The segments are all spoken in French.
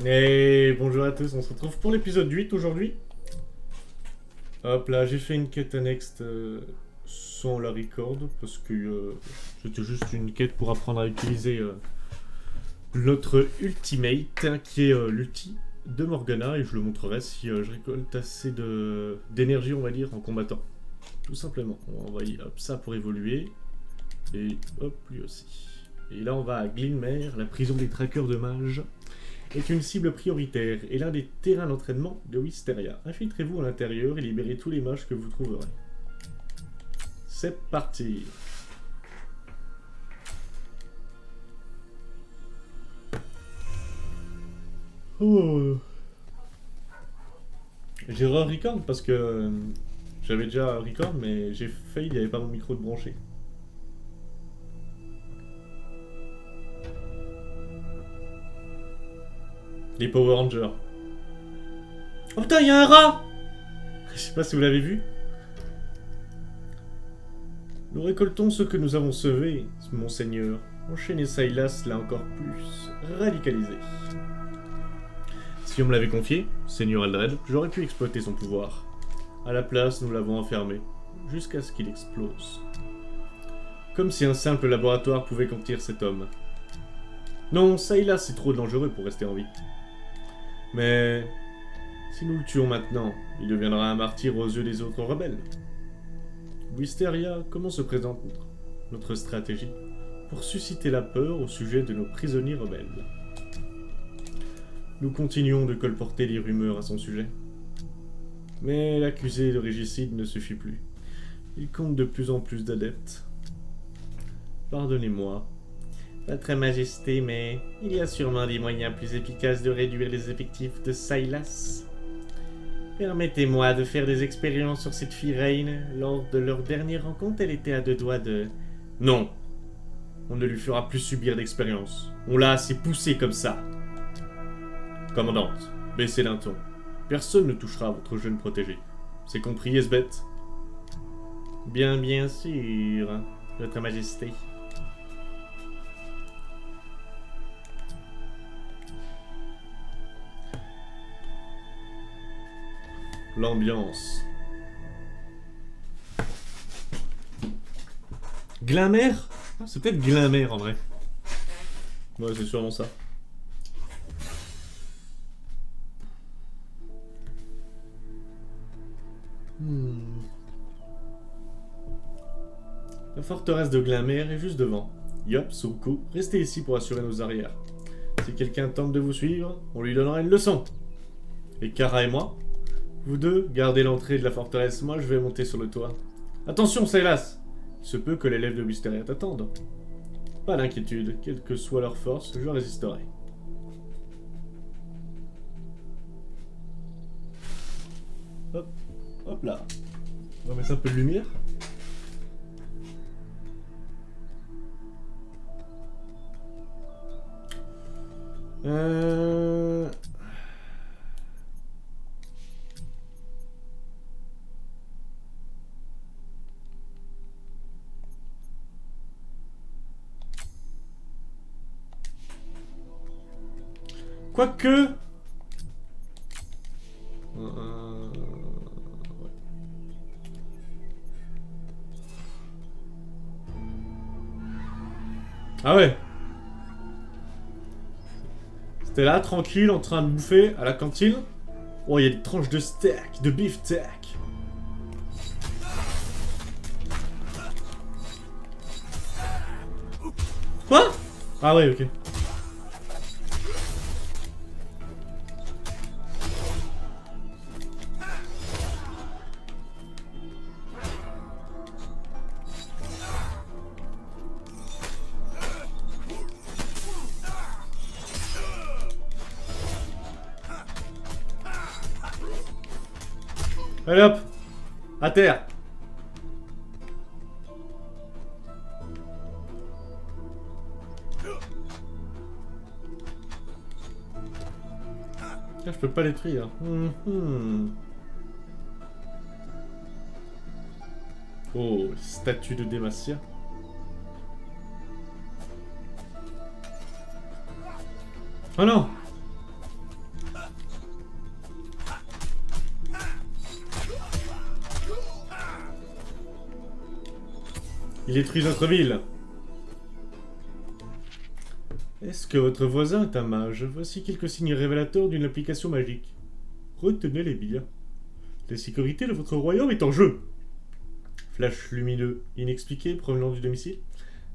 Et bonjour à tous, on se retrouve pour l'épisode 8 aujourd'hui. Hop là, j'ai fait une quête annexe sans la record parce que c'était juste une quête pour apprendre à utiliser notre ultimate qui est l'ulti de Morgana et je le montrerai si je récolte assez d'énergie, on va dire, en combattant. Tout simplement, on va envoyer hop, ça pour évoluer et hop, lui aussi. Et là, on va à Glinmere, la prison des traqueurs de mages. Est une cible prioritaire et l'un des terrains d'entraînement de Wisteria. Infiltrez-vous à l'intérieur et libérez tous les mages que vous trouverez. C'est parti. Oh. J'ai re-record parce que j'avais déjà record mais j'ai failli, il n'y avait pas mon micro de branché. Les Power Rangers. Oh putain, il y a un rat. Je sais pas si vous l'avez vu. Nous récoltons ce que nous avons sauvé, monseigneur. Enchaîner Silas l'a encore plus radicalisé. Si on me l'avait confié, Seigneur Aldred, j'aurais pu exploiter son pouvoir. À la place, nous l'avons enfermé, jusqu'à ce qu'il explose. Comme si un simple laboratoire pouvait contenir cet homme. Non, Silas est trop dangereux pour rester en vie. Mais si nous le tuons maintenant, il deviendra un martyr aux yeux des autres rebelles. Wisteria, comment se présente notre stratégie pour susciter la peur au sujet de nos prisonniers rebelles? Nous continuons de colporter des rumeurs à son sujet. Mais l'accusé de régicide ne suffit plus. Il compte de plus en plus d'adeptes. Pardonnez-moi, Votre Majesté, mais il y a sûrement des moyens plus efficaces de réduire les effectifs de Silas. Permettez-moi de faire des expériences sur cette fille reine. Lors de leur dernière rencontre, elle était à deux doigts de... Non, on ne lui fera plus subir d'expérience. On l'a assez poussée comme ça. Commandante, baissez d'un ton. Personne ne touchera à votre jeune protégé. C'est compris, Esbeth? Bien sûr, Votre Majesté. L'ambiance. Glinmere? C'est peut-être Glinmere en vrai. Ouais, c'est sûrement ça. La forteresse de Glinmere est juste devant. Yop, sous le coup, restez ici pour assurer nos arrières. Si quelqu'un tente de vous suivre, on lui donnera une leçon. Et Kara et moi, vous deux, gardez l'entrée de la forteresse, moi je vais monter sur le toit. Attention, Silas! Il se peut que l'élève de Wisteria t'attende. Pas d'inquiétude, quelle que soit leur force, je résisterai. Hop, hop là. On va mettre un peu de lumière. Euh... Quoique... Ouais. Ah ouais. C'était là, tranquille, en train de bouffer à la cantine. Oh, il y a des tranches de steak, de beefsteak. Quoi? Ah ouais, ok. Allez hop, à terre. Là, je peux pas détruire. Oh, statue de Demacia. Oh non! détruit notre ville. Est-ce que votre voisin est un mage? Voici quelques signes révélateurs d'une application magique. Retenez-les bien. La sécurité de votre royaume est en jeu. Flash lumineux inexpliqué provenant du domicile.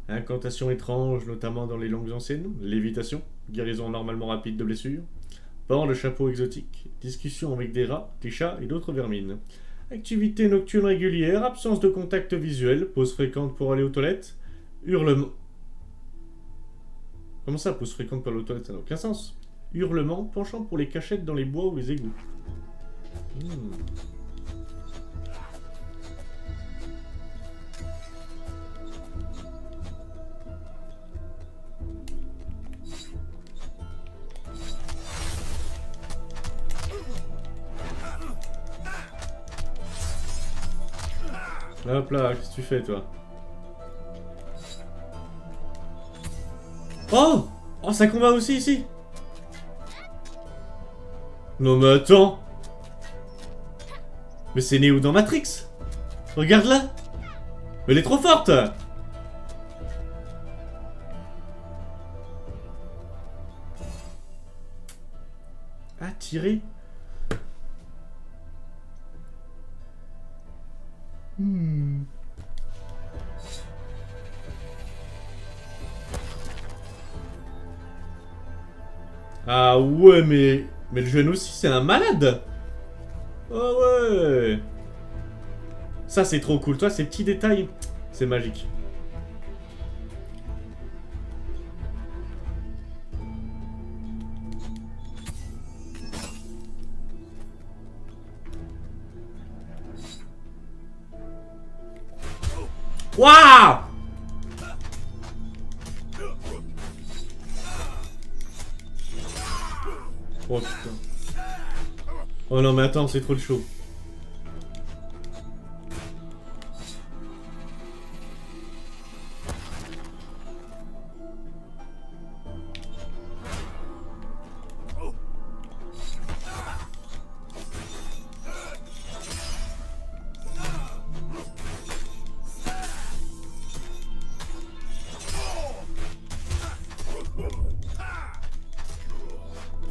Incantation étrange, notamment dans les langues anciennes. Lévitation. Guérison normalement rapide de blessures. Port de chapeau exotique. Discussion avec des rats, des chats et d'autres vermines. Activité nocturne régulière. Absence de contact visuel. Pause fréquente pour aller aux toilettes. Hurlement. Comment ça, pause fréquente pour aller aux toilettes? Ça n'a aucun sens. Hurlement, penchant pour les cachettes dans les bois ou les égouts. Hop là, qu'est-ce que tu fais, toi? Oh! Oh, ça combat aussi, ici! Non mais attends! Mais c'est Neo dans Matrix! Regarde-la! Elle est trop forte! Ah, tirer? Ah ouais, mais le jeune aussi, c'est un malade! Oh ouais! Ça, c'est trop cool. Toi, ces petits détails, c'est magique. Waouh! Oh putain. Oh non mais attends, c'est trop de chaud.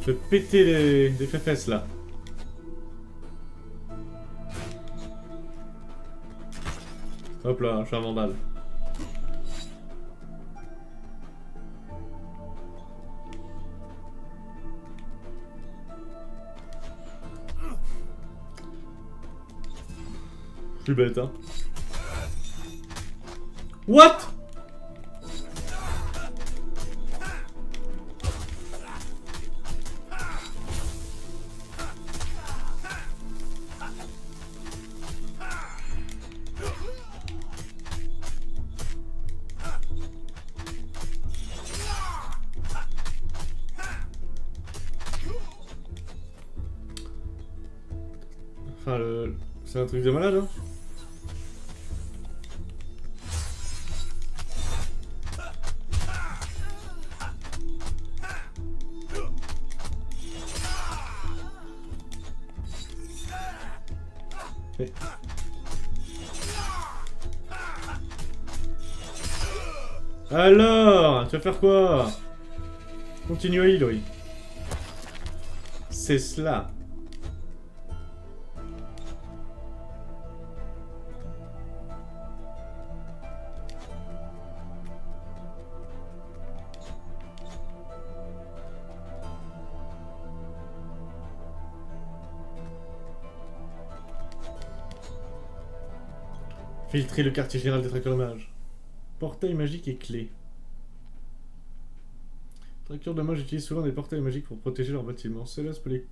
Je vais péter les fesses là. Hop là, je suis un vandale. Je suis bête, hein. What? Enfin, c'est un truc de malade, hein. Hey. Alors, tu vas faire quoi? Continue à heal, oui. C'est cela. Filtrer le quartier général des traqueurs de mages. Portail magique et clé. Traqueurs de mages utilisent souvent des portails magiques pour protéger leurs bâtiments. Cela peut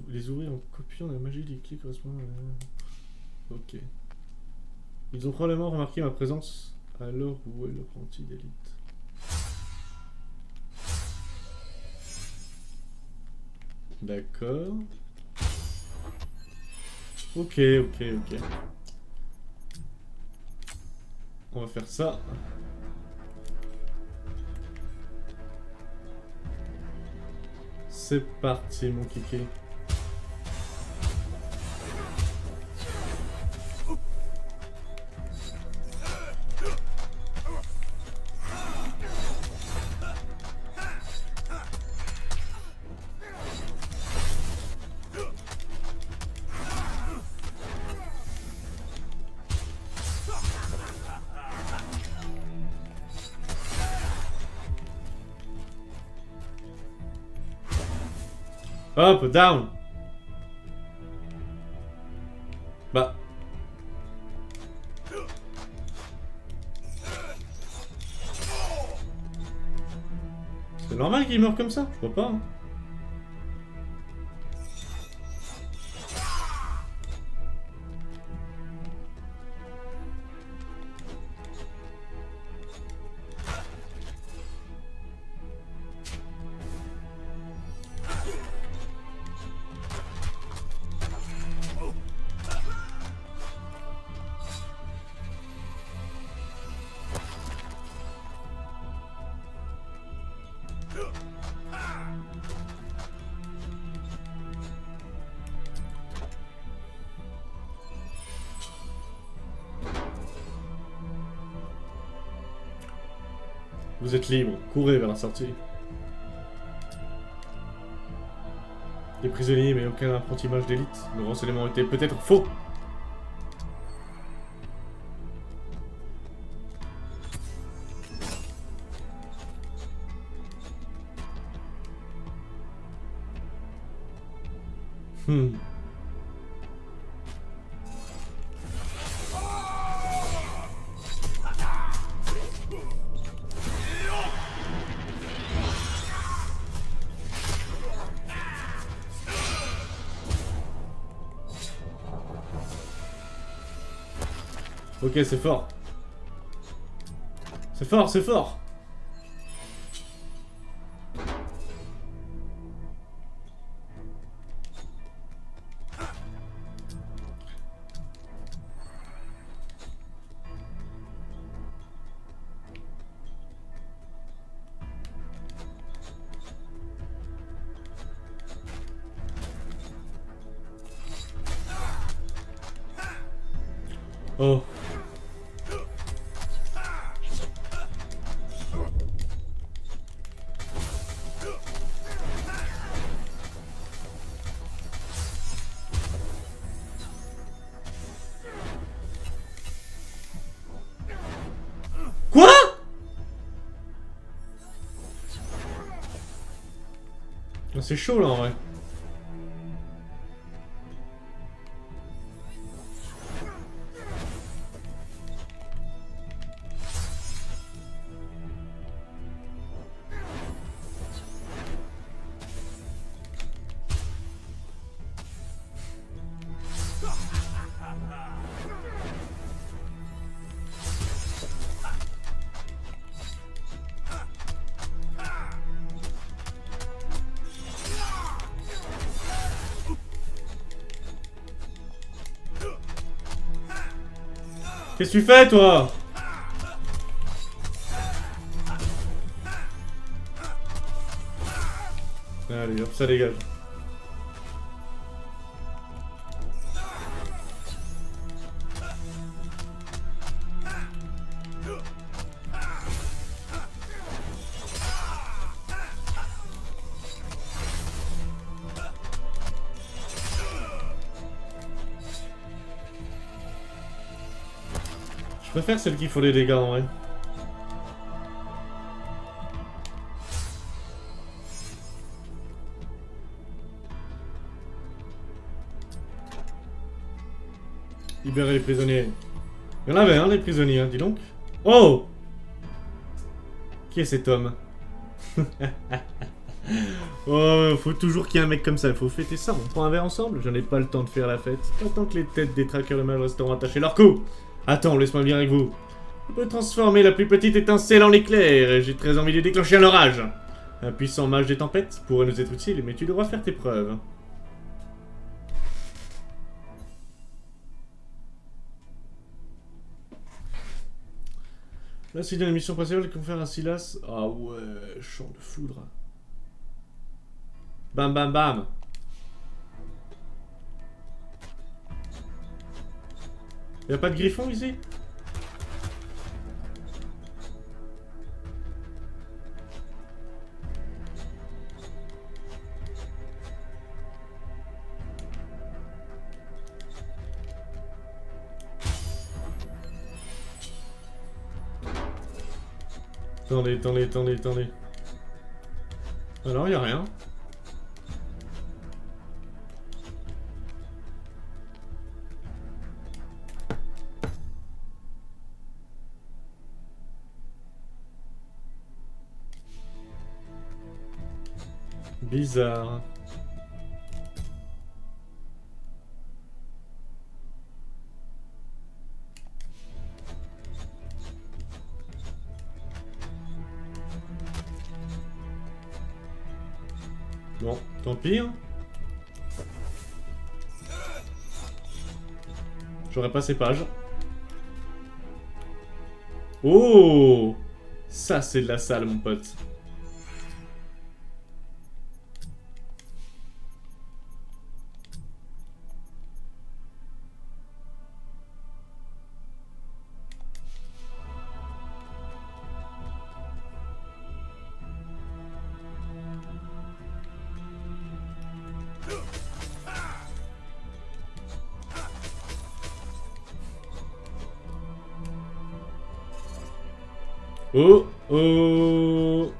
les ouvrir en copiant la magie des clés correspondant à... Ok. Ils ont probablement remarqué ma présence alors où est l'apprenti d'élite. D'accord. Ok. On va faire ça. C'est parti, mon kiki. Hop, down. Bah. C'est normal qu'il meure comme ça? Je crois pas. Hein. Vous êtes libre, courez vers la sortie. Des prisonniers, mais aucun apprentissage d'élite. Le renseignement était peut-être faux. Ok, c'est fort. C'est fort, c'est fort. Oh. Quoi? C'est chaud là en vrai. Qu'est-ce que tu fais, toi? Allez, hop, ça dégage. Je préfère celles qui font des dégâts en vrai. Libérer les prisonniers. Il y en avait un, les prisonniers, hein, dis donc. Oh! Qui est cet homme? Oh, faut toujours qu'il y ait un mec comme ça, il faut fêter ça. On prend un verre ensemble? J'en ai pas le temps de faire la fête. Pas tant que les têtes des traqueurs de mal resteront attachées leur cou. Attends, laisse-moi venir avec vous. Je peux transformer la plus petite étincelle en éclair et j'ai très envie de déclencher un orage. Un puissant mage des tempêtes pourrait nous être utile, mais tu devras faire tes preuves. Là, c'est bien la mission principale qu'on fait à Silas. Ah ouais, champ de foudre. Bam bam bam. Y'a pas de griffon ici? Attendez. Alors, y'a rien. Bizarre. Bon, tant pis. Hein. J'aurais pas ces pages. Oh! Ça, c'est de la salle, mon pote. Oh! Oh!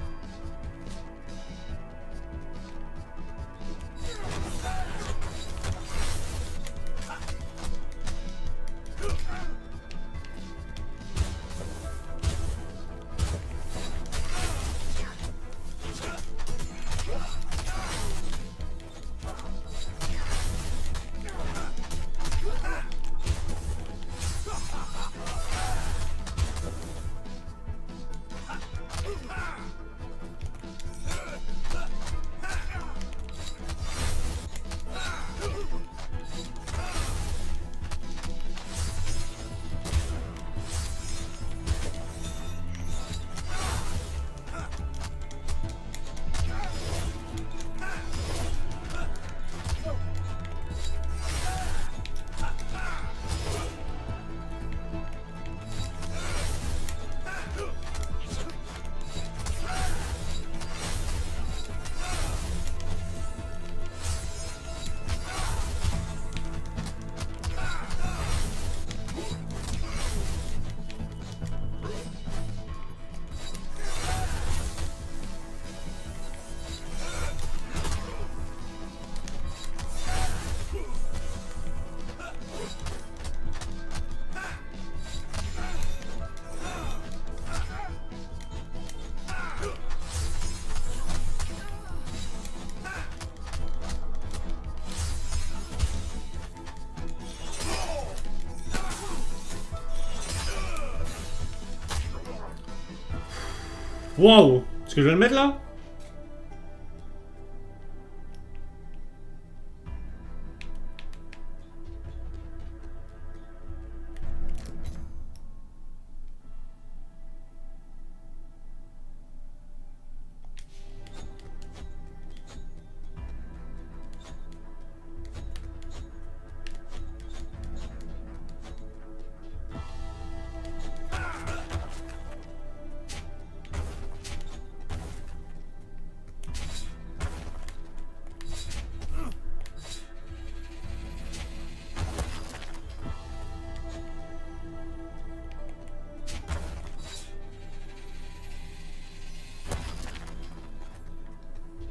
Waouh! Est-ce que je vais le mettre là?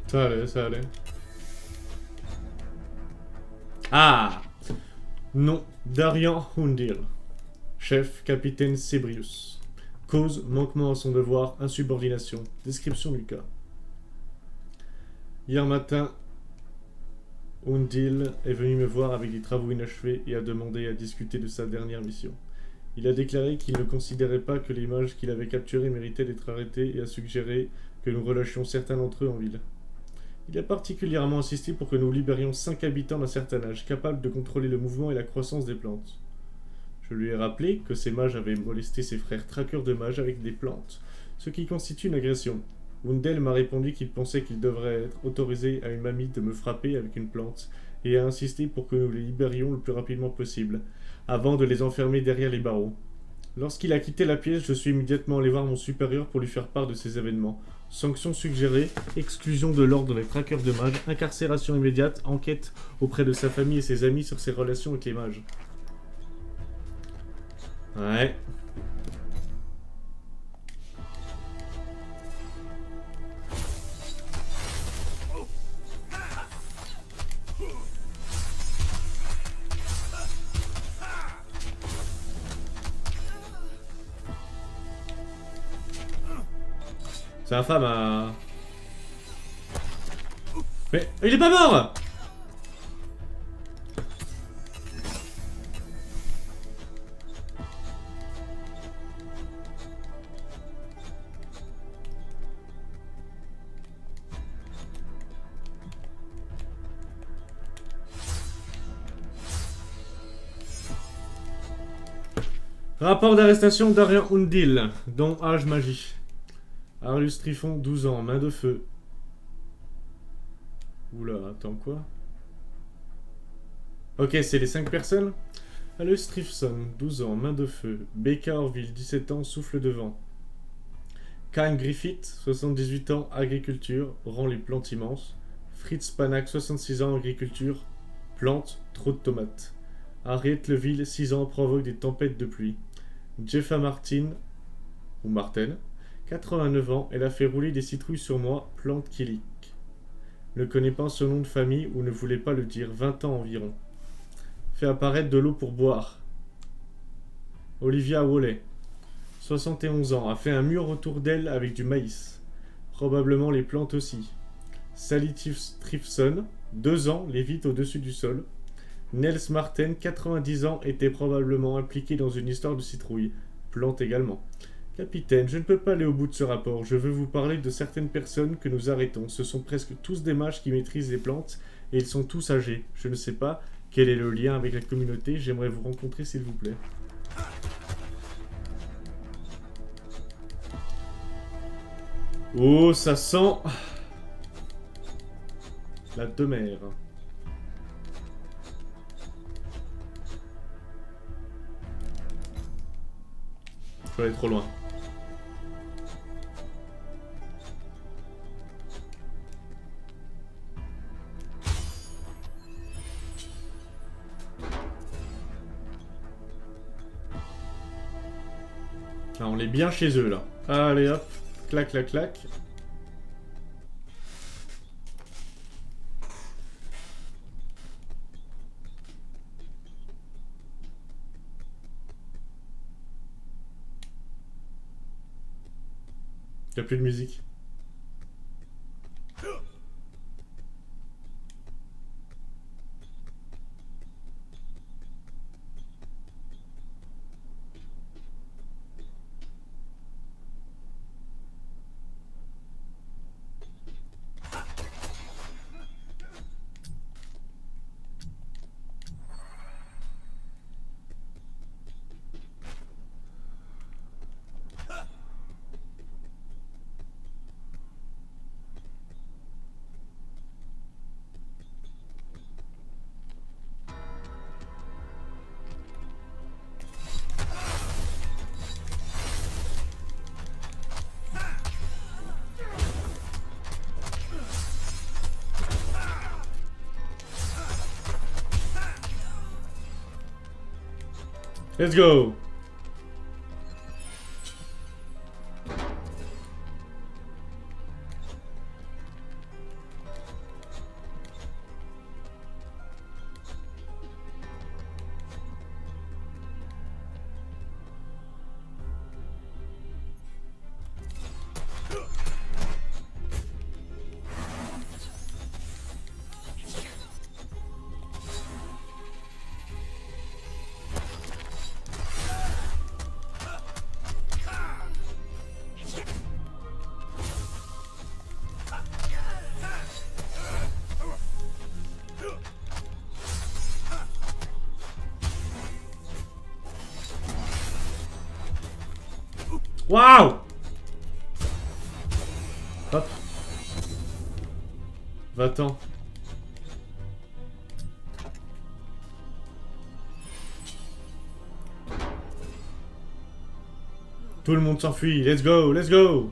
Ça allait, ça allait. Ah! Nom, Darian Hundil. Chef, capitaine Sebrius. Cause, manquement à son devoir, insubordination. Description du cas. Hier matin, Hundil est venu me voir avec des travaux inachevés et a demandé à discuter de sa dernière mission. Il a déclaré qu'il ne considérait pas que l'image qu'il avait capturée méritait d'être arrêtée et a suggéré que nous relâchions certains d'entre eux en ville. Il a particulièrement insisté pour que nous libérions 5 habitants d'un certain âge, capables de contrôler le mouvement et la croissance des plantes. Je lui ai rappelé que ces mages avaient molesté ses frères traqueurs de mages avec des plantes, ce qui constitue une agression. Wundel m'a répondu qu'il pensait qu'il devrait être autorisé à une mamie de me frapper avec une plante, et a insisté pour que nous les libérions le plus rapidement possible, avant de les enfermer derrière les barreaux. Lorsqu'il a quitté la pièce, je suis immédiatement allé voir mon supérieur pour lui faire part de ces événements. Sanctions suggérées, exclusion de l'ordre des traqueurs de mages, incarcération immédiate, enquête auprès de sa famille et ses amis sur ses relations avec les mages. Ouais. Sa femme a... Mais il est pas mort! Rapport d'arrestation d'Arian Undil, dont âge magie. Arius Trifon, 12 ans, main de feu. Oula, attends quoi? Ok, c'est les 5 personnes. Arius Trifson, 12 ans, main de feu. Becca Orville, 17 ans, souffle de vent. Kyle Griffith, 78 ans, agriculture, rend les plantes immenses. Fritz Panak, 66 ans, agriculture, plantes, trop de tomates. Harriet Leville, 6 ans, provoque des tempêtes de pluie. Jeffa Martin, ou Martin, 89 ans, elle a fait rouler des citrouilles sur moi, plante Kilik. Ne connaît pas son nom de famille ou ne voulait pas le dire, 20 ans environ. Fait apparaître de l'eau pour boire. Olivia Wallet, 71 ans, a fait un mur autour d'elle avec du maïs. Probablement les plantes aussi. Sally Trifson, 2 ans, lévite au-dessus du sol. Nels Martin, 90 ans, était probablement impliqué dans une histoire de citrouille. Plante également. Capitaine, je ne peux pas aller au bout de ce rapport. Je veux vous parler de certaines personnes que nous arrêtons. Ce sont presque tous des mages qui maîtrisent les plantes et ils sont tous âgés. Je ne sais pas quel est le lien avec la communauté. J'aimerais vous rencontrer s'il vous plaît. Oh, ça sent la demeure. Je peux aller trop loin. Ah, on est bien chez eux là. Allez hop, clac clac clac. Il n'y a plus de musique. Let's go! Waouh! Hop. Va-t'en. Tout le monde s'enfuit. Let's go, let's go!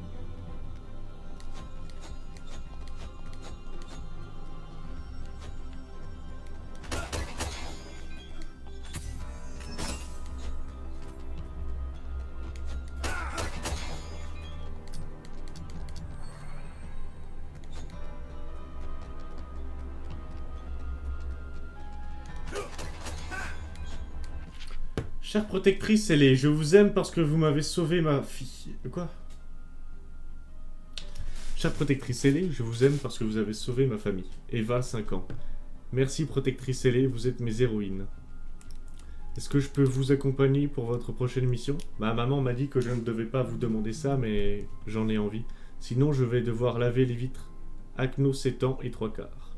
Chère protectrice, elle est. Je vous aime parce que vous m'avez sauvé ma fille. Quoi? Chère protectrice ailée, je vous aime parce que vous avez sauvé ma famille. Eva, 5 ans. Merci protectrice ailée, vous êtes mes héroïnes. Est-ce que je peux vous accompagner pour votre prochaine mission? Ma maman m'a dit que je ne devais pas vous demander ça, mais j'en ai envie. Sinon, je vais devoir laver les vitres. Acno 7 ans et 3/4.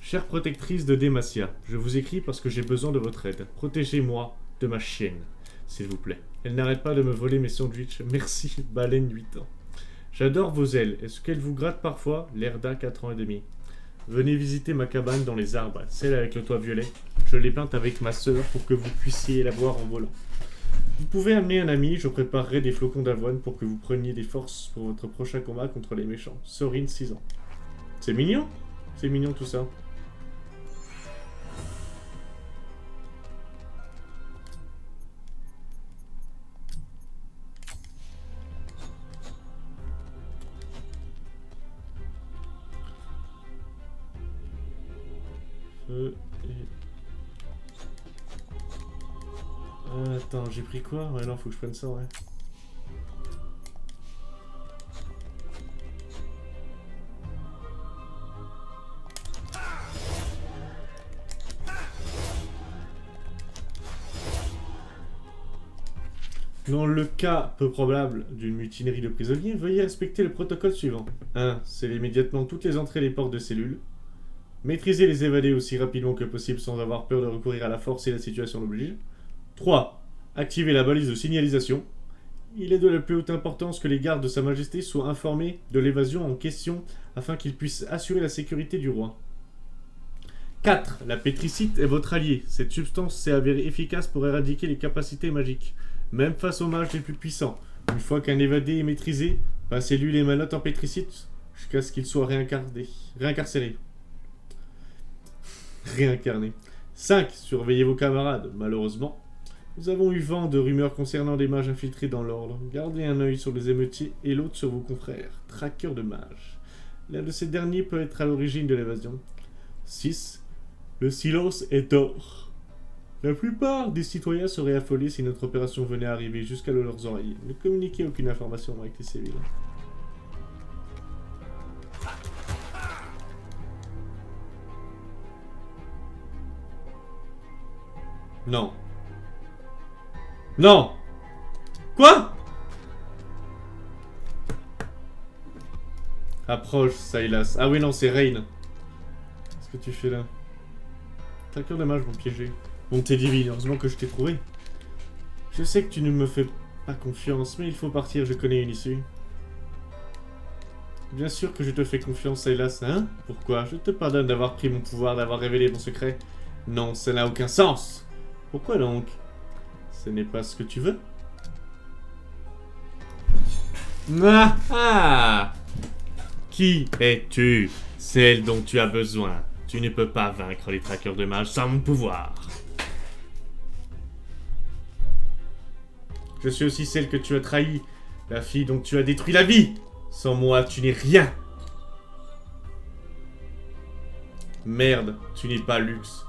Chère protectrice de Demacia, je vous écris parce que j'ai besoin de votre aide. Protégez-moi de ma chienne, s'il vous plaît. Elle n'arrête pas de me voler mes sandwichs. Merci, Baleine 8 ans. J'adore vos ailes. Est-ce qu'elles vous grattent parfois? Lerda 4 ans et demi. Venez visiter ma cabane dans les arbres, celle avec le toit violet. Je l'ai peinte avec ma sœur pour que vous puissiez la voir en volant. Vous pouvez amener un ami, je préparerai des flocons d'avoine pour que vous preniez des forces pour votre prochain combat contre les méchants. Sorine, 6 ans. C'est mignon. C'est mignon tout ça. Attends, j'ai pris quoi? Ouais, non, faut que je prenne ça, ouais. Dans le cas peu probable d'une mutinerie de prisonniers, veuillez respecter le protocole suivant. 1. Scellez immédiatement toutes les entrées et les portes de cellules. Maîtrisez les évadés aussi rapidement que possible sans avoir peur de recourir à la force si la situation l'oblige. 3. Activez la balise de signalisation. Il est de la plus haute importance que les gardes de Sa Majesté soient informés de l'évasion en question afin qu'ils puissent assurer la sécurité du roi. 4. La pétricite est votre allié. Cette substance s'est avérée efficace pour éradiquer les capacités magiques, même face aux mages les plus puissants. Une fois qu'un évadé est maîtrisé, passez-lui les manottes en pétricite jusqu'à ce qu'il soit réincarcéré. 5. Surveillez vos camarades. Malheureusement, nous avons eu vent de rumeurs concernant des mages infiltrés dans l'ordre. Gardez un œil sur les émeutiers et l'autre sur vos confrères, traqueurs de mages. L'un de ces derniers peut être à l'origine de l'évasion. 6. Le silence est or. La plupart des citoyens seraient affolés si notre opération venait à arriver jusqu'à leurs oreilles. Ne communiquez aucune information avec les civils. Non. Non. Quoi? Approche, Silas. Ah oui, non, c'est Rain. Qu'est-ce que tu fais là? Traqueurs de mages vont piéger. Bonté divine, heureusement que je t'ai trouvé. Je sais que tu ne me fais pas confiance, mais il faut partir, je connais une issue. Bien sûr que je te fais confiance, Silas, hein? Pourquoi? Je te pardonne d'avoir pris mon pouvoir, d'avoir révélé mon secret. Non, ça n'a aucun sens. Pourquoi donc? Ce n'est pas ce que tu veux? Ah ah! Qui es-tu? Celle dont tu as besoin. Tu ne peux pas vaincre les traqueurs de mages sans mon pouvoir. Je suis aussi celle que tu as trahie, la fille dont tu as détruit la vie. Sans moi, tu n'es rien. Merde, tu n'es pas Lux.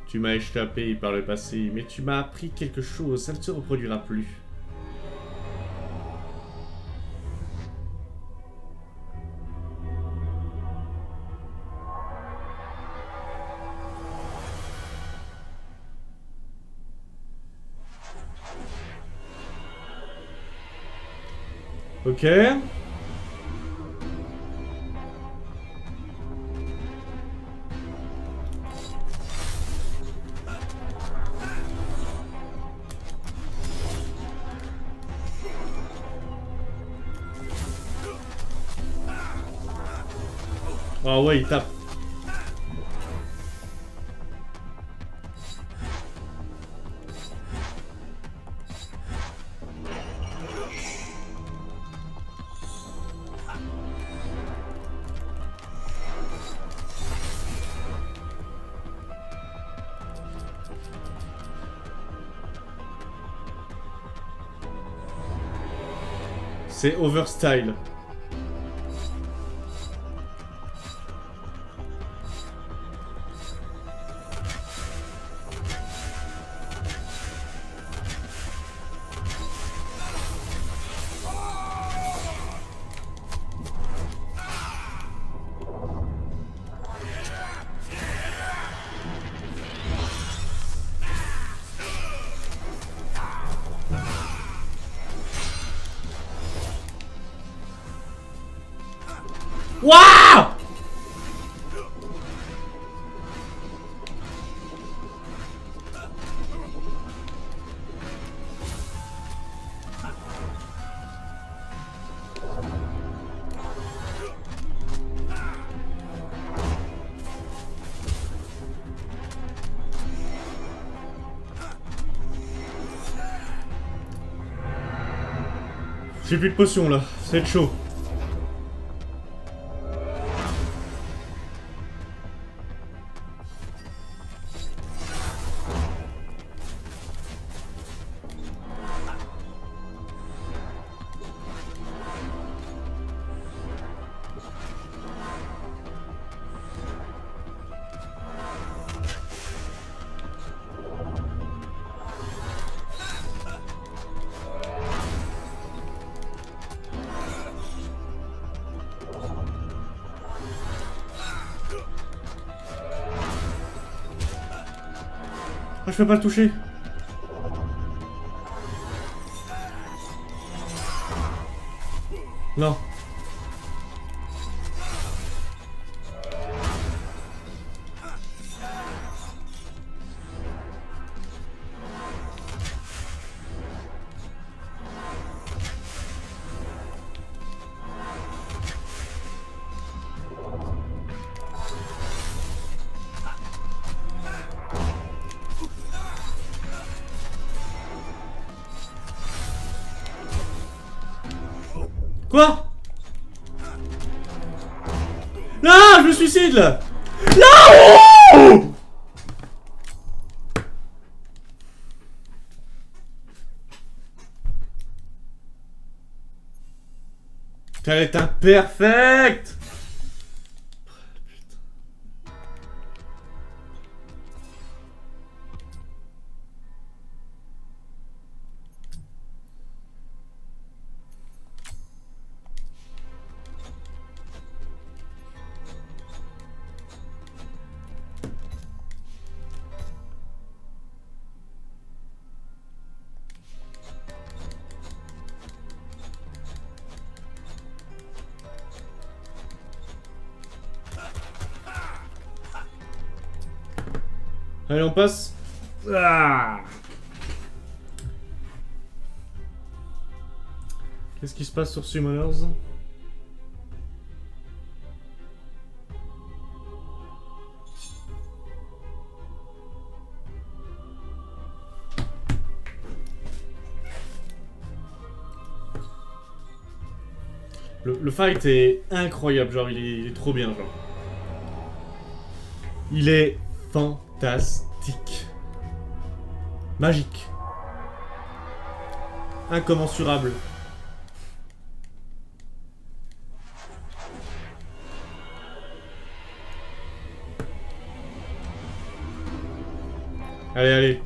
Tu m'as échappé par le passé, mais tu m'as appris quelque chose, ça ne se reproduira plus. Ok. Oh ouais, il tape. C'est Overstyle. Wouah! J'ai plus de potions là, c'est chaud. Je peux pas le toucher. Non. Quoi? Là, je me suicide là. Là. Elle est imperfecte. Allez, on passe. Ah. Qu'est-ce qui se passe sur Summoners? Le fight est incroyable, genre il est trop bien, genre. Il est fantastique. Magique. Incommensurable. Allez, allez.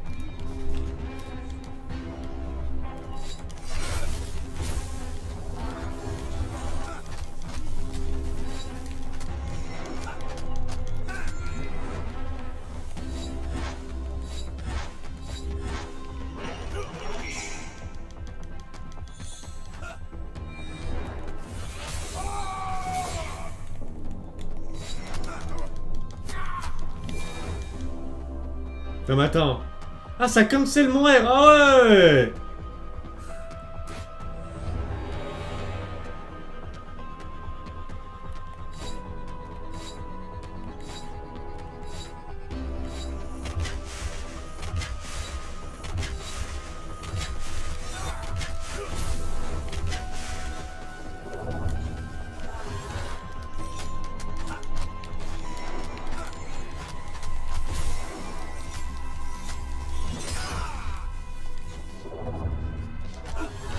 Non mais attends. Ah, ça cancel mon R. Ah ouais.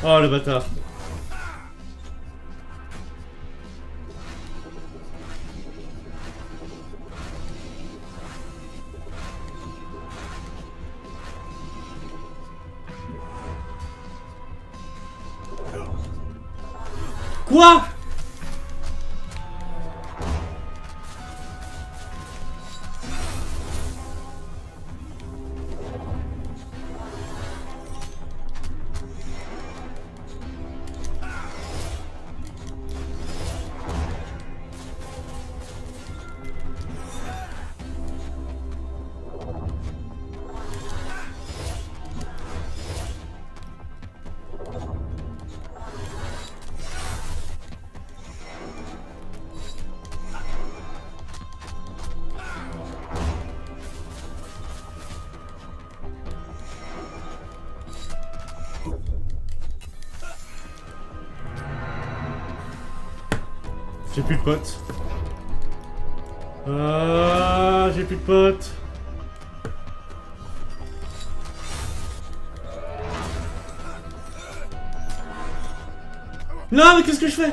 Oh le bâtard. Quoi? J'ai plus de potes. Ah, j'ai plus de potes. Non, mais qu'est-ce que je fais?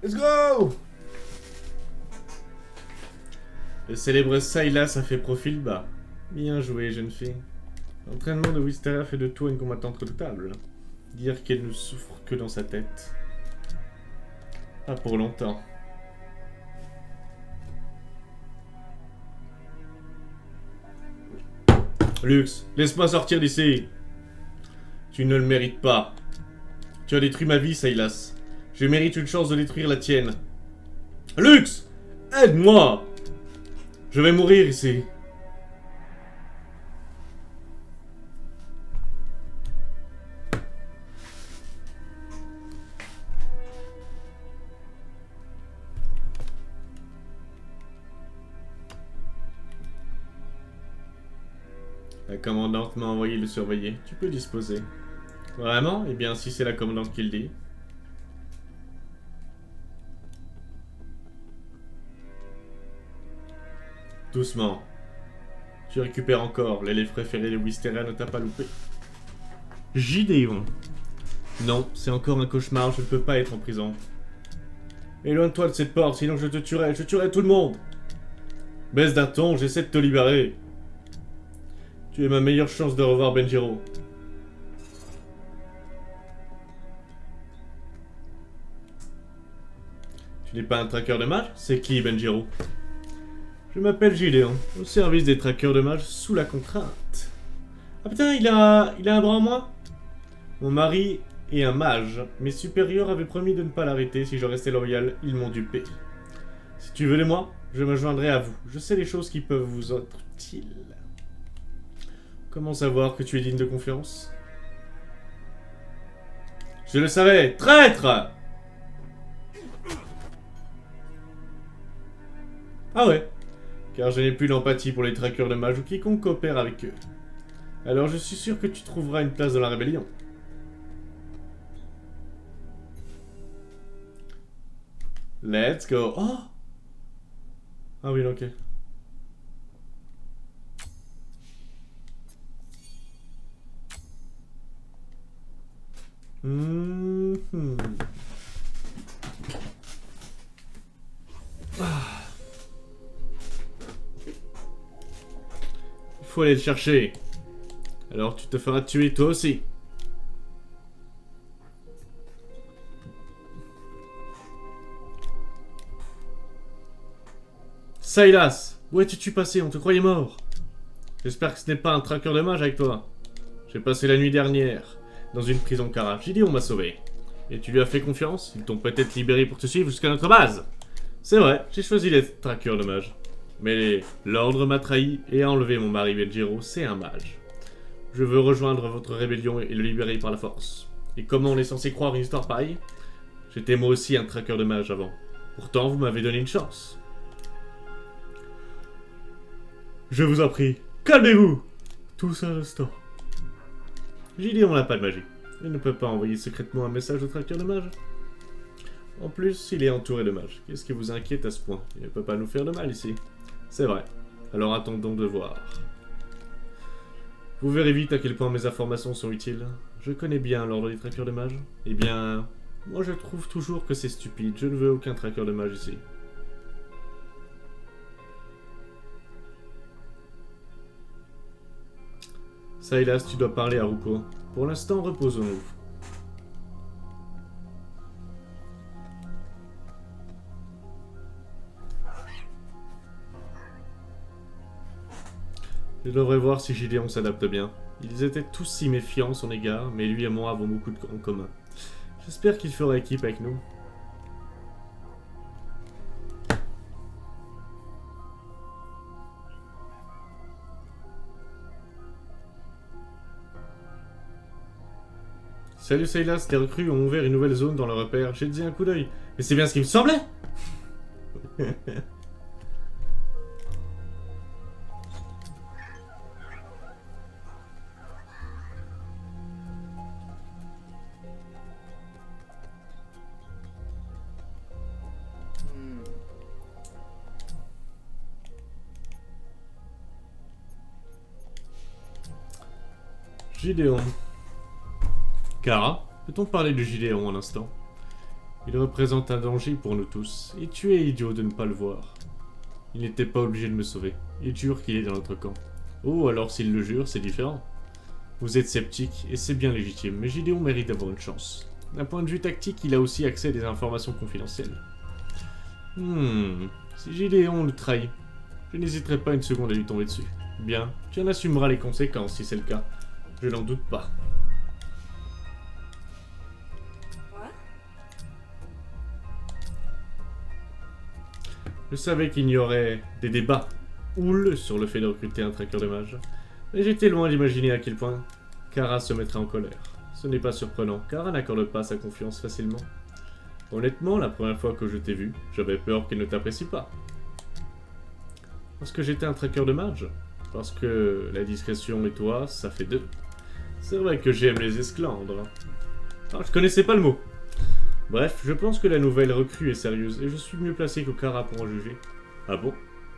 Let's go! Le célèbre Sylas a fait profil bas. Bien joué, jeune fille. L'entraînement de Wysteria fait de toi une combattante redoutable. Dire qu'elle ne souffre que dans sa tête. Pas pour longtemps. Lux, laisse-moi sortir d'ici. Tu ne le mérites pas. Tu as détruit ma vie, Sylas. Je mérite une chance de détruire la tienne. Lux! Aide-moi! Je vais mourir ici. La commandante m'a envoyé le surveiller. Tu peux disposer. Vraiment? Eh bien, si c'est la commandante qui le dit. Doucement. Tu récupères encore. L'élève préféré de Wysteria ne t'a pas loupé. Gideon. Non, c'est encore un cauchemar. Je ne peux pas être en prison. Éloigne-toi de cette porte, sinon je te tuerai. Je tuerai tout le monde. Baisse d'un ton, j'essaie de te libérer. Tu es ma meilleure chance de revoir Benjiro. Tu n'es pas un traqueur de mages? C'est qui, Benjiro? Je m'appelle Gideon, au service des traqueurs de mages sous la contrainte. Ah putain, il a un bras en moins? Mon mari est un mage. Mes supérieurs avaient promis de ne pas l'arrêter si je restais loyal, ils m'ont dupé. Si tu veux de moi, je me joindrai à vous. Je sais les choses qui peuvent vous être utiles. Comment savoir que tu es digne de confiance? Je le savais, traître! Ah ouais, car je n'ai plus d'empathie pour les traqueurs de mages ou quiconque coopère avec eux. Alors je suis sûr que tu trouveras une place dans la rébellion. Let's go. Oh! Ah oui, ok. Ah. Il faut aller le chercher. Alors tu te feras tuer toi aussi. Sylas, où es-tu passé? On te croyait mort. J'espère que ce n'est pas un traqueur de mage avec toi. J'ai passé la nuit dernière dans une prison Kara. Gideon m'a sauvé. Et tu lui as fait confiance? Ils t'ont peut-être libéré pour te suivre jusqu'à notre base. C'est vrai, j'ai choisi d'être traqueur de mage. Mais l'ordre m'a trahi et a enlevé mon mari Benjiro, c'est un mage. Je veux rejoindre votre rébellion et le libérer par la force. Et comment on est censé croire une histoire pareille? J'étais moi aussi un traqueur de mage avant. Pourtant, vous m'avez donné une chance. Je vous en prie, calmez-vous! Tous un instant. Gideon n'a pas de magie. Il ne peut pas envoyer secrètement un message au traqueur de mage. En plus, il est entouré de mages. Qu'est-ce qui vous inquiète à ce point? Il ne peut pas nous faire de mal ici. C'est vrai. Alors attendons de voir. Vous verrez vite à quel point mes informations sont utiles. Je connais bien l'ordre des traqueurs de mages. Eh bien, moi je trouve toujours que c'est stupide. Je ne veux aucun traqueur de mage ici. Sylas, tu dois parler à Ruko. Pour l'instant, reposons-nous. Je devrais voir si Gideon s'adapte bien. Ils étaient tous si méfiants à son égard, mais lui et moi avons beaucoup en commun. J'espère qu'il fera équipe avec nous. Salut Silas, tes recrues ont ouvert une nouvelle zone dans le repère. J'ai dit un coup d'œil. Mais c'est bien ce qui me semblait. Gideon. Kara, peut-on parler de Gideon un instant? Il représente un danger pour nous tous, et tu es idiot de ne pas le voir. Il n'était pas obligé de me sauver. Il jure qu'il est dans notre camp. Oh, alors s'il le jure, c'est différent. Vous êtes sceptique, et c'est bien légitime, mais Gideon mérite d'avoir une chance. D'un point de vue tactique, il a aussi accès à des informations confidentielles. Si Gideon le trahit, je n'hésiterai pas une seconde à lui tomber dessus. Bien, tu en assumeras les conséquences si c'est le cas. Je n'en doute pas. Je savais qu'il y aurait des débats houleux sur le fait de recruter un traqueur de mages, mais j'étais loin d'imaginer à quel point Kara se mettrait en colère. Ce n'est pas surprenant, Kara n'accorde pas sa confiance facilement. Honnêtement, la première fois que je t'ai vu, j'avais peur qu'elle ne t'apprécie pas. Parce que j'étais un traqueur de mages. Parce que la discrétion et toi, ça fait deux. C'est vrai que j'aime les esclandres. Ah, je connaissais pas le mot. Bref, je pense que la nouvelle recrue est sérieuse, et je suis mieux placé que Kara pour en juger. Ah bon?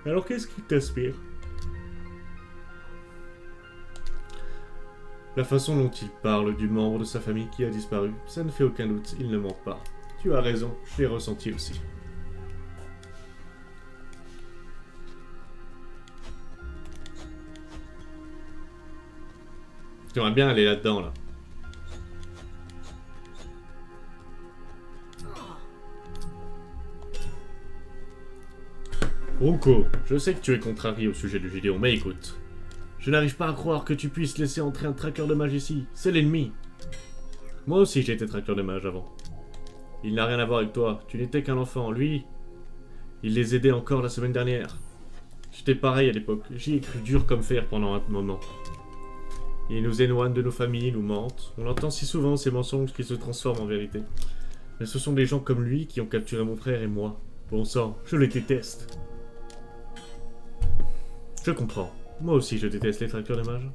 Alors qu'est-ce qui t'inspire? La façon dont il parle du membre de sa famille qui a disparu, ça ne fait aucun doute, il ne ment pas. Tu as raison, je l'ai ressenti aussi. J'aimerais bien aller là-dedans, là. Ruko, je sais que tu es contrarié au sujet de Gideon, mais écoute. Je n'arrive pas à croire que tu puisses laisser entrer un traqueur de mage ici. C'est l'ennemi. Moi aussi j'ai été traqueur de mage avant. Il n'a rien à voir avec toi. Tu n'étais qu'un enfant. Lui, il les aidait encore la semaine dernière. J'étais pareil à l'époque. J'y ai cru dur comme fer pendant un moment. Il nous éloigne de nos familles, il nous mente. On entend si souvent ces mensonges qui se transforment en vérité. Mais ce sont des gens comme lui qui ont capturé mon frère et moi. Bon sang, je les déteste. Je comprends. Moi aussi je déteste les traqueurs de mages.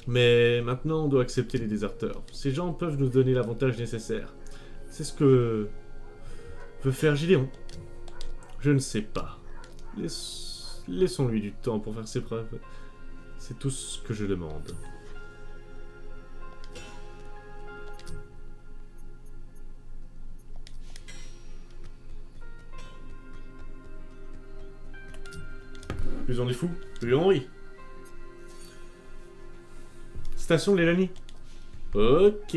Mais maintenant on doit accepter les déserteurs. Ces gens peuvent nous donner l'avantage nécessaire. C'est ce que veut faire Gideon. Je ne sais pas. Laissons-lui du temps pour faire ses preuves. C'est tout ce que je demande. Plus on est fou, plus on rit. Station de Lélanie. Ok.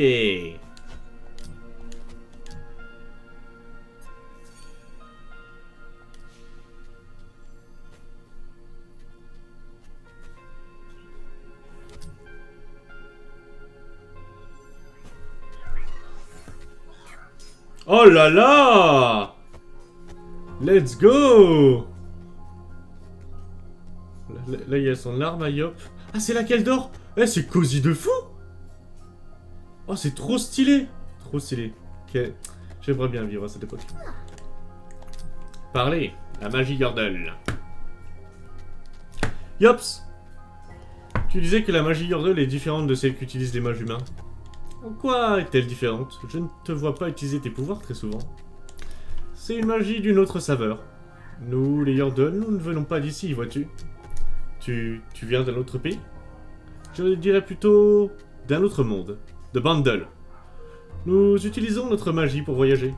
Oh là là! Let's go! Là, il y a son arme à Yop. Ah, c'est là qu'elle dort? Eh, c'est cosy de fou! Oh, c'est trop stylé! Trop stylé. Ok. J'aimerais bien vivre à cette époque. Parlez, la magie Yordle. Yops! Tu disais que la magie Yordle est différente de celle qu'utilisent les mages humains. En quoi est-elle différente? Je ne te vois pas utiliser tes pouvoirs très souvent. C'est une magie d'une autre saveur. Nous, les Yordle, nous ne venons pas d'ici, vois-tu. Tu viens d'un autre pays? Je dirais plutôt d'un autre monde, de Bandle. Nous utilisons notre magie pour voyager.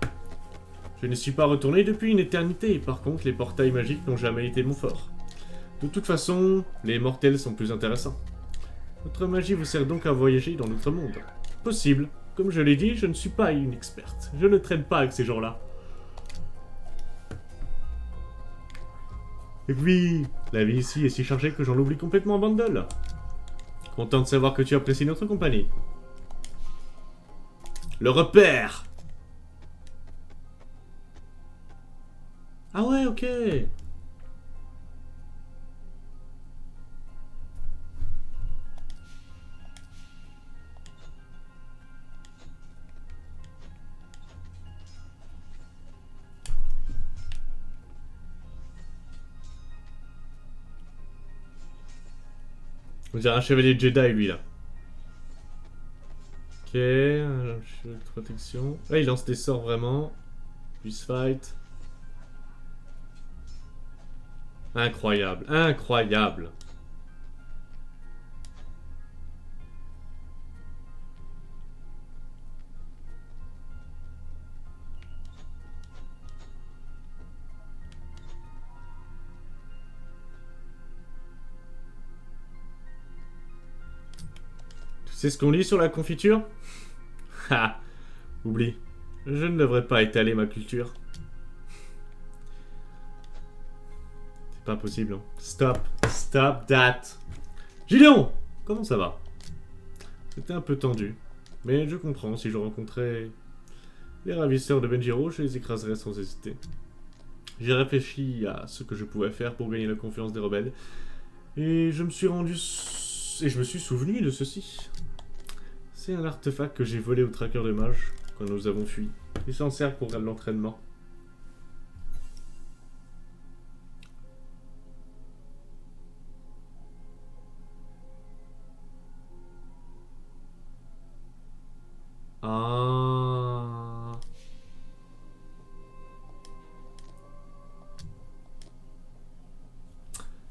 Je ne suis pas retourné depuis une éternité, par contre les portails magiques n'ont jamais été mon fort. De toute façon, les mortels sont plus intéressants. Notre magie vous sert donc à voyager dans notre monde. Possible. Comme je l'ai dit, je ne suis pas une experte. Je ne traîne pas avec ces gens-là. Et puis, La vie ici est si chargée que j'en oublie complètement Bundle. Content de savoir que tu apprécies notre compagnie. Le repère! Ah ouais, ok. On dirait un chevalier Jedi, lui, là. Ok, chevalier de protection. Ah, il lance des sorts, vraiment. Plus fight. Incroyable, incroyable. Tu sais ce qu'on lit sur la confiture? Ha! Oublie. Je ne devrais pas étaler ma culture. C'est pas possible. Hein. Stop. Stop that. Gideon! Comment ça va? C'était un peu tendu. Mais je comprends, si je rencontrais les ravisseurs de Benjiro, je les écraserais sans hésiter. J'ai réfléchi à ce que je pouvais faire pour gagner la confiance des rebelles. Et je me suis rendu... Et je me suis souvenu de ceci. C'est un artefact que j'ai volé au traqueur de mages quand nous avons fui. Il s'en sert pour l'entraînement. Ah.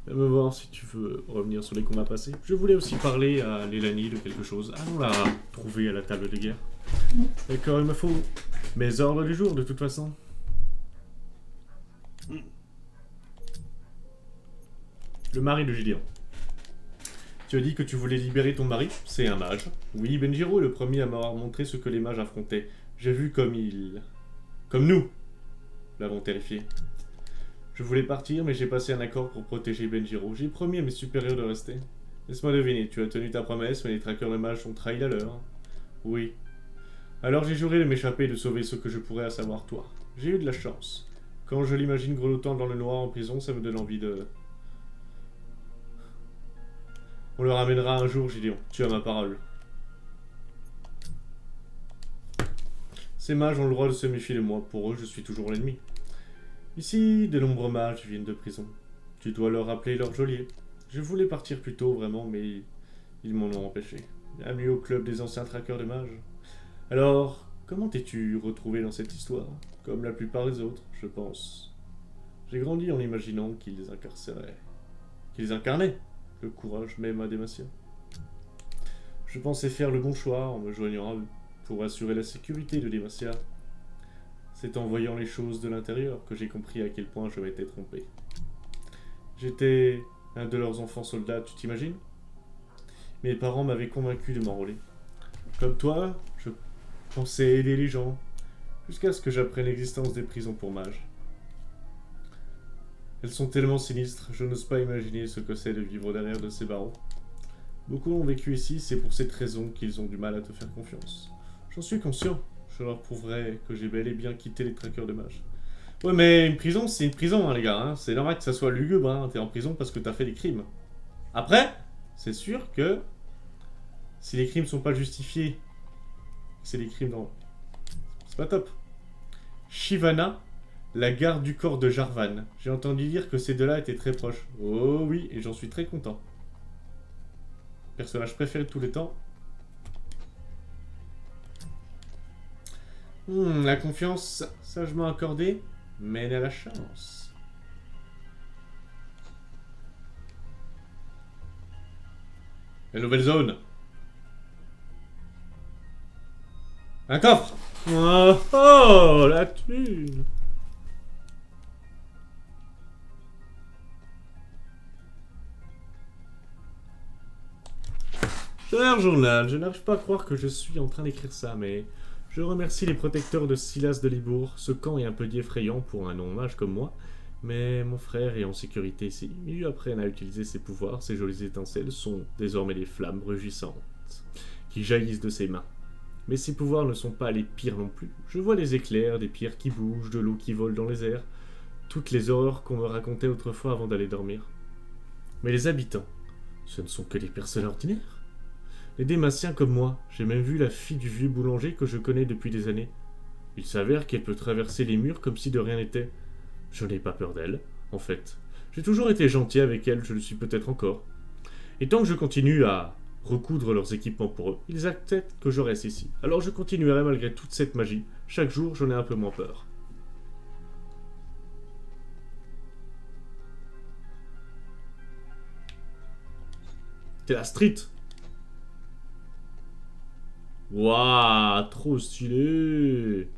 Viens me voir si tu veux revenir sur les combats passés. Je voulais aussi parler à Lélanie de quelque chose. Allons la trouver à la table de guerre. D'accord, il me faut mes ordres du jour de toute façon. Le mari de Gideon. Tu as dit que tu voulais libérer ton mari? C'est un mage. Oui, Benjiro est le premier à m'avoir montré ce que les mages affrontaient. J'ai vu comme il... Comme nous l'avons terrifié. Je voulais partir, mais j'ai passé un accord pour protéger Benjiro. J'ai promis à mes supérieurs de rester. Laisse-moi deviner, tu as tenu ta promesse, mais les traqueurs de mages ont trahi la leur. Oui. Alors j'ai juré de m'échapper et de sauver ce que je pourrais, à savoir toi. J'ai eu de la chance. Quand je l'imagine grelottant dans le noir en prison, ça me donne envie de... On le ramènera un jour, Gideon. Tu as ma parole. Ces mages ont le droit de se méfier de moi. Pour eux, je suis toujours l'ennemi. Ici, de nombreux mages viennent de prison. Tu dois leur rappeler leur geôlier. Je voulais partir plus tôt, vraiment, mais ils m'en ont empêché. Bienvenue au club des anciens traqueurs de mages. Alors, comment t'es-tu retrouvé dans cette histoire? Comme la plupart des autres, je pense. J'ai grandi en imaginant qu'ils incarcéraient... qu'ils incarnaient le courage même à Demacia. Je pensais faire le bon choix en me joignant à eux, pour assurer la sécurité de Demacia. C'est en voyant les choses de l'intérieur que j'ai compris à quel point je m'étais trompé. J'étais un de leurs enfants soldats, tu t'imagines? Mes parents m'avaient convaincu de m'enrôler. Comme toi, je pensais aider les gens, jusqu'à ce que j'apprenne l'existence des prisons pour mages. Elles sont tellement sinistres, je n'ose pas imaginer ce que c'est de vivre derrière de ces barreaux. Beaucoup ont vécu ici, c'est pour cette raison qu'ils ont du mal à te faire confiance. J'en suis conscient, je leur prouverai que j'ai bel et bien quitté les traqueurs de mages. Ouais, mais une prison, c'est une prison, hein, les gars. Hein. C'est normal que ça soit lugubre, hein. T'es en prison parce que t'as fait des crimes. Après, c'est sûr que si les crimes sont pas justifiés, c'est des crimes dans... C'est pas top. Shivana, la garde du corps de Jarvan. J'ai entendu dire que ces deux-là étaient très proches. Oh oui, et j'en suis très content. Personnage préféré de tous les temps. La confiance sagement accordée mène à la chance. La nouvelle zone. Un coffre. Oh, oh, la thune. Cher journal, je n'arrive pas à croire que je suis en train d'écrire ça, mais je remercie les protecteurs de Silas de Libourg. Ce camp est un peu effrayant pour un non-mage comme moi, Mais mon frère est en sécurité ici. Il lui apprenne à utiliser ses pouvoirs. Ses jolies étincelles sont désormais des flammes rugissantes qui jaillissent de ses mains. Mais ses pouvoirs ne sont pas les pires non plus. Je vois les éclairs, des pierres qui bougent, de l'eau qui vole dans les airs. Toutes les horreurs qu'on me racontait autrefois avant d'aller dormir. Mais les habitants, ce ne sont que des personnes ordinaires. Les démaciens comme moi, j'ai même vu la fille du vieux boulanger que je connais depuis des années. Il s'avère qu'elle peut traverser les murs comme si de rien n'était. Je n'ai pas peur d'elle, en fait. J'ai toujours été gentil avec elle, je le suis peut-être encore. Et tant que je continue à recoudre leurs équipements pour eux, ils acceptent que je reste ici. Alors je continuerai malgré toute cette magie. Chaque jour, j'en ai un peu moins peur. C'est la street. Waouh, trop stylé.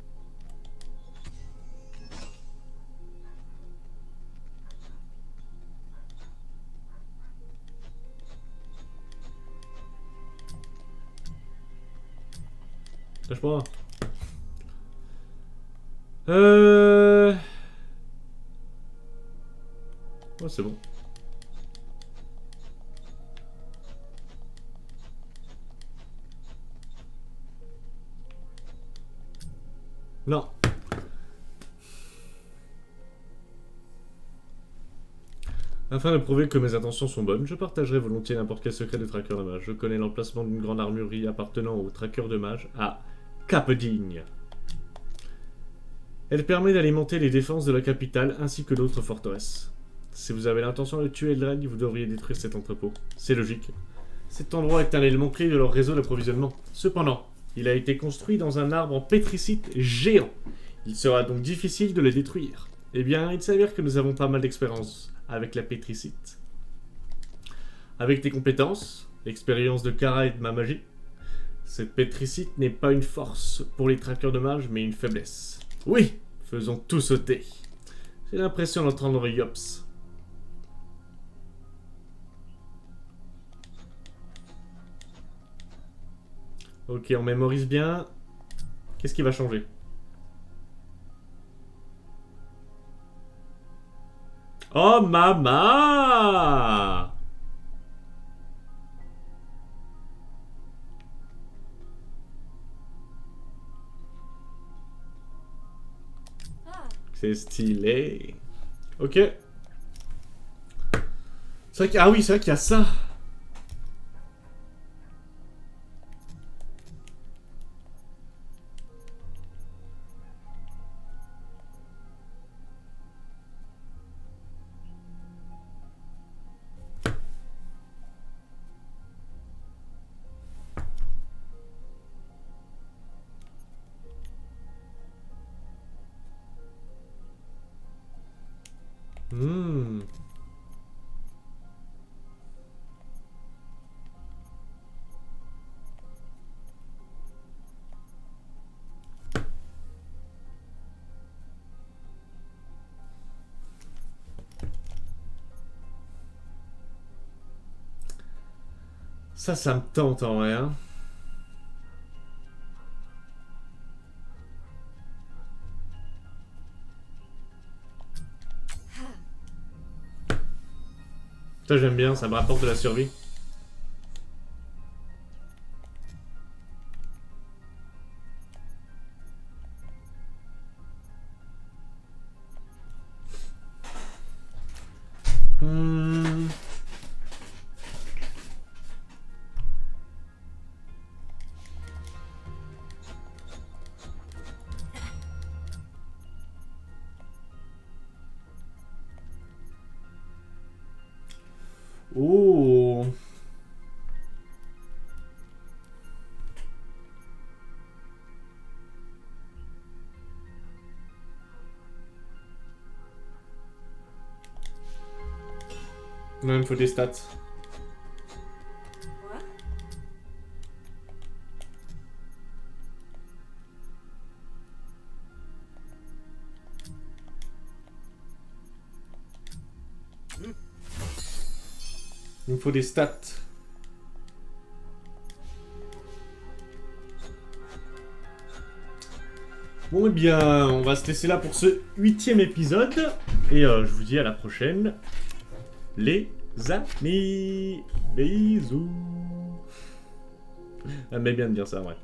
Lâche pas. Oh, c'est bon. Non. Afin de prouver que mes intentions sont bonnes, je partagerai volontiers n'importe quel secret de tracker de mage. Je connais l'emplacement d'une grande armurerie appartenant au tracker de mage à Capedigne. Elle permet d'alimenter les défenses de la capitale ainsi que d'autres forteresses. Si vous avez l'intention de tuer Eldraine, vous devriez détruire cet entrepôt. C'est logique. Cet endroit est un élément clé de leur réseau d'approvisionnement. Cependant, il a été construit dans un arbre en pétricite géant. Il sera donc difficile de le détruire. Eh bien, il s'avère que nous avons pas mal d'expérience avec la pétricite. Avec tes compétences, l'expérience de Kara et de ma magie, cette pétricite n'est pas une force pour les traqueurs de mages, mais une faiblesse. Oui, faisons tout sauter. J'ai l'impression d'entendre Yops. Ok, on mémorise bien. Qu'est-ce qui va changer? Oh, maman! C'est stylé. Ok. C'est vrai ah oui, c'est vrai qu'il y a ça. Hmm. Ça me tente en vrai, hein. Ça j'aime bien, ça me rapporte de la survie. Hmm. Oh. Non, il me faut des stats. Quoi? Il me faut des stats. Bon, eh bien, on va se laisser là pour ce 8e épisode. Et je vous dis à la prochaine, les amis. Bisous. Ah, mais bien de dire ça, ouais.